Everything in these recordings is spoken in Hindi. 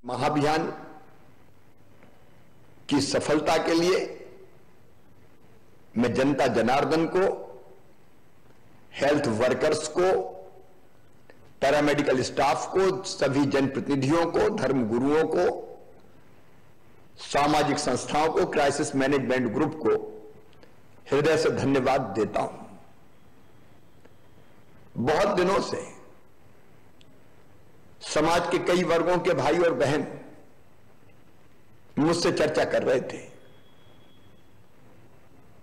महाअभियान की सफलता के लिए मैं जनता जनार्दन को, हेल्थ वर्कर्स को, पैरामेडिकल स्टाफ को, सभी जनप्रतिनिधियों को, धर्म गुरुओं को, सामाजिक संस्थाओं को, क्राइसिस मैनेजमेंट ग्रुप को हृदय से धन्यवाद देता हूं। बहुत दिनों से समाज के कई वर्गों के भाई और बहन मुझसे चर्चा कर रहे थे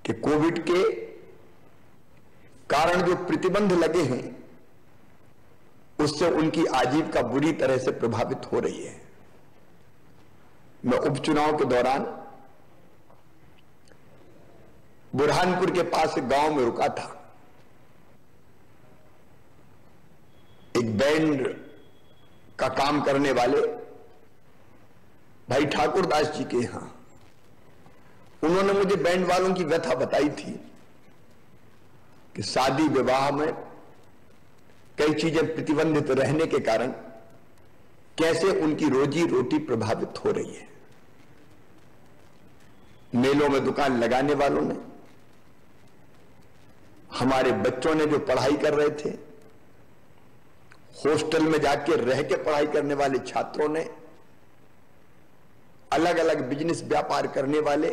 कि कोविड के कारण जो प्रतिबंध लगे हैं उससे उनकी आजीविका बुरी तरह से प्रभावित हो रही है। मैं उपचुनाव के दौरान बुरहानपुर के पास एक गांव में रुका था। एक बैंड का काम करने वाले भाई ठाकुर दास जी के यहां उन्होंने मुझे बैंड वालों की व्यथा बताई थी कि शादी विवाह में कई चीजें प्रतिबंधित रहने के कारण कैसे उनकी रोजी रोटी प्रभावित हो रही है। मेलों में दुकान लगाने वालों ने, हमारे बच्चों ने जो पढ़ाई कर रहे थे, हॉस्टल में जाके रह के पढ़ाई करने वाले छात्रों ने, अलग अलग बिजनेस व्यापार करने वाले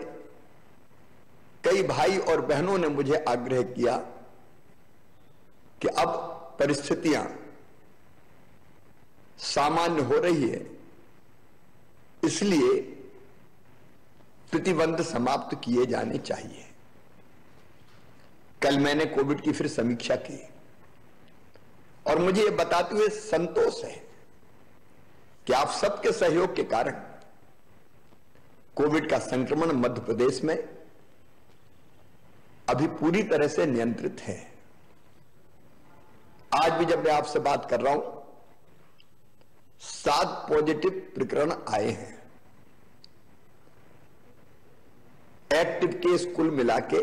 कई भाई और बहनों ने मुझे आग्रह किया कि अब परिस्थितियां सामान्य हो रही है, इसलिए प्रतिबंध समाप्त किए जाने चाहिए। कल मैंने कोविड की फिर समीक्षा की और मुझे यह बताते हुए संतोष है कि आप सबके सहयोग के कारण कोविड का संक्रमण मध्य प्रदेश में अभी पूरी तरह से नियंत्रित है। आज भी जब मैं आपसे बात कर रहा हूं 7 पॉजिटिव प्रकरण आए हैं। एक्टिव केस कुल मिला के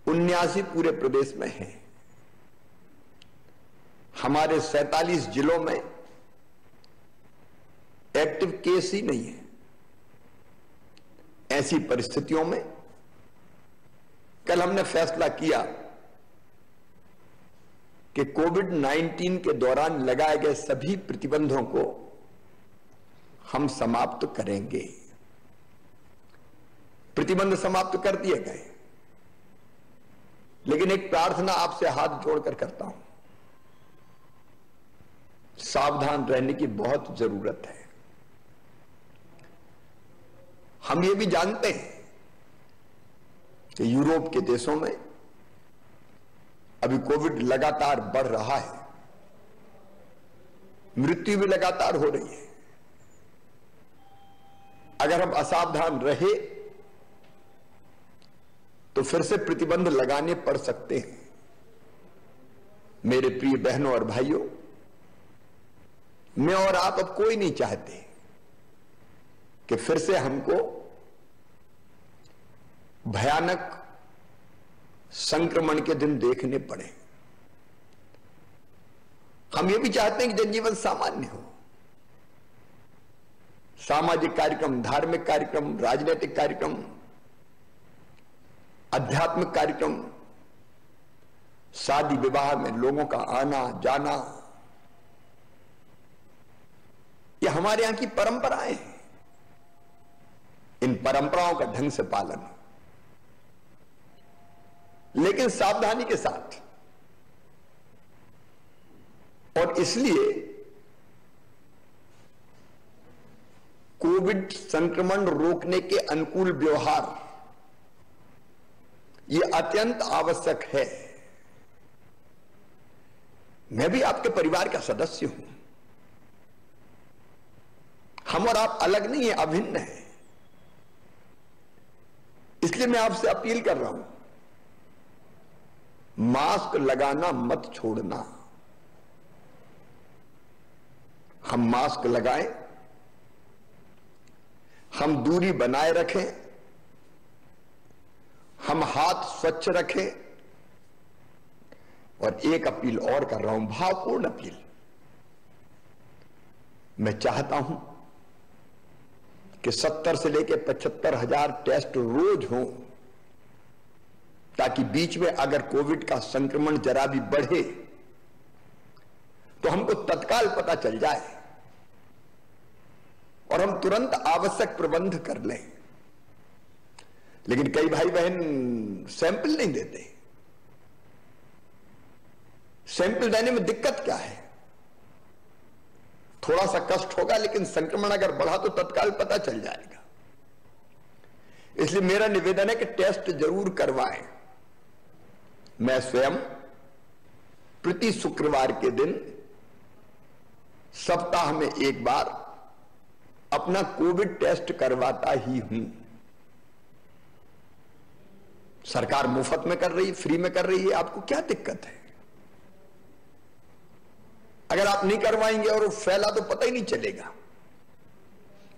79 पूरे प्रदेश में हैं। हमारे 47 जिलों में एक्टिव केस ही नहीं है। ऐसी परिस्थितियों में कल हमने फैसला किया कि कोविड-19 के दौरान लगाए गए सभी प्रतिबंधों को हम समाप्त करेंगे। प्रतिबंध समाप्त कर दिए गए, लेकिन एक प्रार्थना आपसे हाथ जोड़कर करता हूं, सावधान रहने की बहुत जरूरत है। हम ये भी जानते हैं कि यूरोप के देशों में अभी कोविड लगातार बढ़ रहा है, मृत्यु भी लगातार हो रही है। अगर हम असावधान रहे तो फिर से प्रतिबंध लगाने पड़ सकते हैं। मेरे प्रिय बहनों और भाइयों, मैं और आप अब कोई नहीं चाहते कि फिर से हमको भयानक संक्रमण के दिन देखने पड़े। हम ये भी चाहते हैं कि जनजीवन सामान्य हो। सामाजिक कार्यक्रम, धार्मिक कार्यक्रम, राजनीतिक कार्यक्रम, आध्यात्मिक कार्यक्रम, शादी विवाह में लोगों का आना जाना, ये हमारे यहां की परंपराएं हैं। इन परंपराओं का ढंग से पालन, लेकिन सावधानी के साथ। और इसलिए कोविड संक्रमण रोकने के अनुकूल व्यवहार ये अत्यंत आवश्यक है। मैं भी आपके परिवार का सदस्य हूं। हम और आप अलग नहीं है, अभिन्न है। इसलिए मैं आपसे अपील कर रहा हूं, मास्क लगाना मत छोड़ना। हम मास्क लगाएं, हम दूरी बनाए रखें, हम हाथ स्वच्छ रखें। और एक अपील और कर रहा हूं, भावपूर्ण अपील, मैं चाहता हूं कि 70 से लेकर 75,000 टेस्ट रोज हों, ताकि बीच में अगर कोविड का संक्रमण जरा भी बढ़े तो हमको तत्काल पता चल जाए और हम तुरंत आवश्यक प्रबंध कर लें। लेकिन कई भाई बहन सैंपल नहीं देते। सैंपल देने में दिक्कत क्या है? थोड़ा सा कष्ट होगा, लेकिन संक्रमण अगर बढ़ा तो तत्काल पता चल जाएगा। इसलिए मेरा निवेदन है कि टेस्ट जरूर करवाएं। मैं स्वयं प्रति शुक्रवार के दिन सप्ताह में एक बार अपना कोविड टेस्ट करवाता ही हूं। सरकार मुफ्त में कर रही है, फ्री में कर रही है, आपको क्या दिक्कत है? अगर आप नहीं करवाएंगे और वो फैला तो पता ही नहीं चलेगा।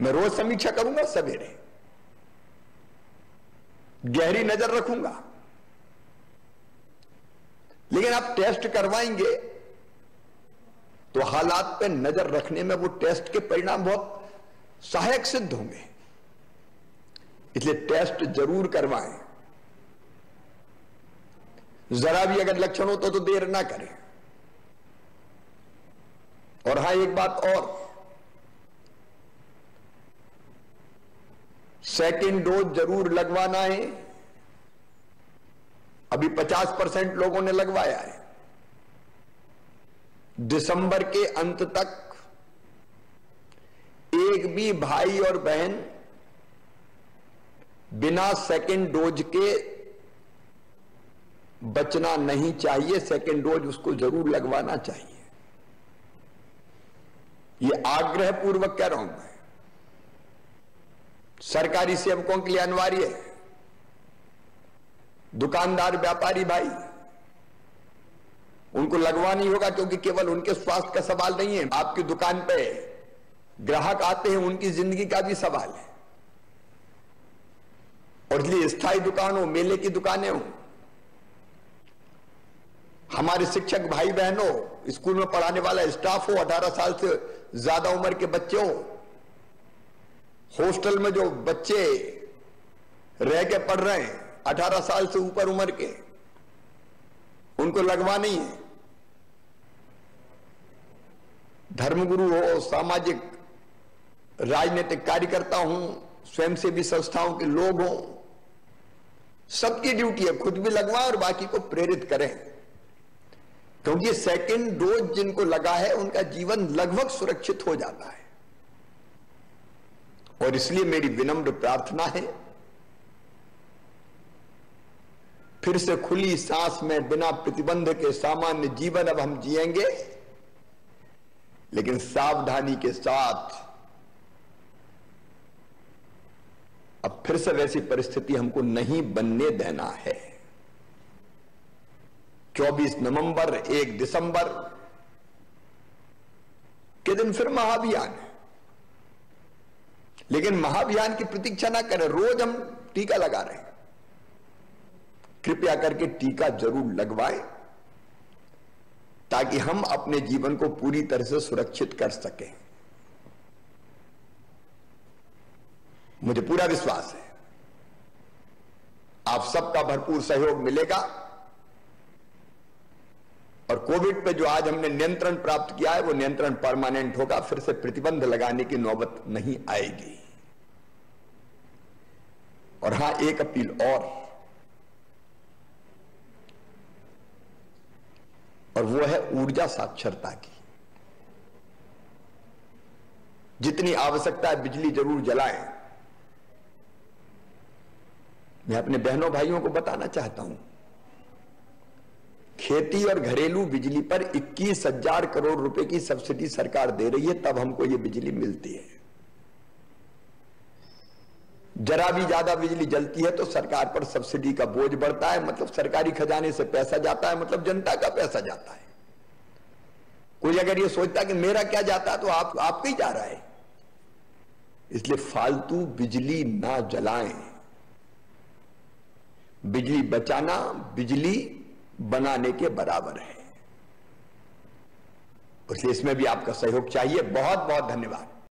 मैं रोज समीक्षा करूंगा, सवेरे गहरी नजर रखूंगा। लेकिन आप टेस्ट करवाएंगे तो हालात पे नजर रखने में वो टेस्ट के परिणाम बहुत सहायक सिद्ध होंगे। इसलिए टेस्ट जरूर करवाएं। जरा भी अगर लक्षण हो तो देर ना करें। और हां, एक बात और, सेकेंड डोज जरूर लगवाना है। अभी 50% लोगों ने लगवाया है। दिसंबर के अंत तक एक भी भाई और बहन बिना सेकेंड डोज के बचना नहीं चाहिए। सेकेंड डोज उसको जरूर लगवाना चाहिए। ये आग्रह पूर्वक कह रहा हूं मैं। सरकारी सेवकों के लिए अनिवार्य है। दुकानदार व्यापारी भाई, उनको लगवाना ही होगा, क्योंकि केवल उनके स्वास्थ्य का सवाल नहीं है। आपकी दुकान पे ग्राहक आते हैं, उनकी जिंदगी का भी सवाल है। और इसलिए स्थायी दुकान हो, मेले की दुकानें हो, हमारे शिक्षक भाई बहन हो, स्कूल में पढ़ाने वाला स्टाफ हो, 18 साल से ज्यादा उम्र के बच्चे हो, हॉस्टल में जो बच्चे रह के पढ़ रहे हैं 18 साल से ऊपर उम्र के, उनको लगवानी है। धर्मगुरु हो, सामाजिक राजनीतिक कार्यकर्ता हूं, स्वयंसेवी संस्थाओं के लोग हों, सबकी ड्यूटी है खुद भी लगवाएं और बाकी को प्रेरित करें। क्योंकि सेकेंड डोज जिनको लगा है उनका जीवन लगभग सुरक्षित हो जाता है। और इसलिए मेरी विनम्र प्रार्थना है, फिर से खुली सांस में बिना प्रतिबंध के सामान्य जीवन अब हम जिएंगे, लेकिन सावधानी के साथ। अब फिर से वैसी परिस्थिति हमको नहीं बनने देना है। 24 नवंबर 1 दिसंबर के दिन फिर महाअभियान है। लेकिन महाअभियान की प्रतीक्षा ना करें। रोज हम टीका लगा रहे हैं। कृपया करके टीका जरूर लगवाएं, ताकि हम अपने जीवन को पूरी तरह से सुरक्षित कर सकें। मुझे पूरा विश्वास है आप सबका भरपूर सहयोग मिलेगा और कोविड पे जो आज हमने नियंत्रण प्राप्त किया है वो नियंत्रण परमानेंट होगा। फिर से प्रतिबंध लगाने की नौबत नहीं आएगी। और हां, एक अपील और वो है ऊर्जा साक्षरता की। जितनी आवश्यकता है बिजली जरूर जलाएं। मैं अपने बहनों भाइयों को बताना चाहता हूं, खेती और घरेलू बिजली पर 21,000 करोड़ रुपए की सब्सिडी सरकार दे रही है, तब हमको ये बिजली मिलती है। जरा भी ज्यादा बिजली जलती है तो सरकार पर सब्सिडी का बोझ बढ़ता है, मतलब सरकारी खजाने से पैसा जाता है, मतलब जनता का पैसा जाता है। कोई अगर ये सोचता है कि मेरा क्या जाता है तो आपका ही जा रहा है। इसलिए फालतू बिजली ना जलाएं। बिजली बचाना बिजली बनाने के बराबर है। इसलिए इसमें भी आपका सहयोग चाहिए। बहुत बहुत धन्यवाद।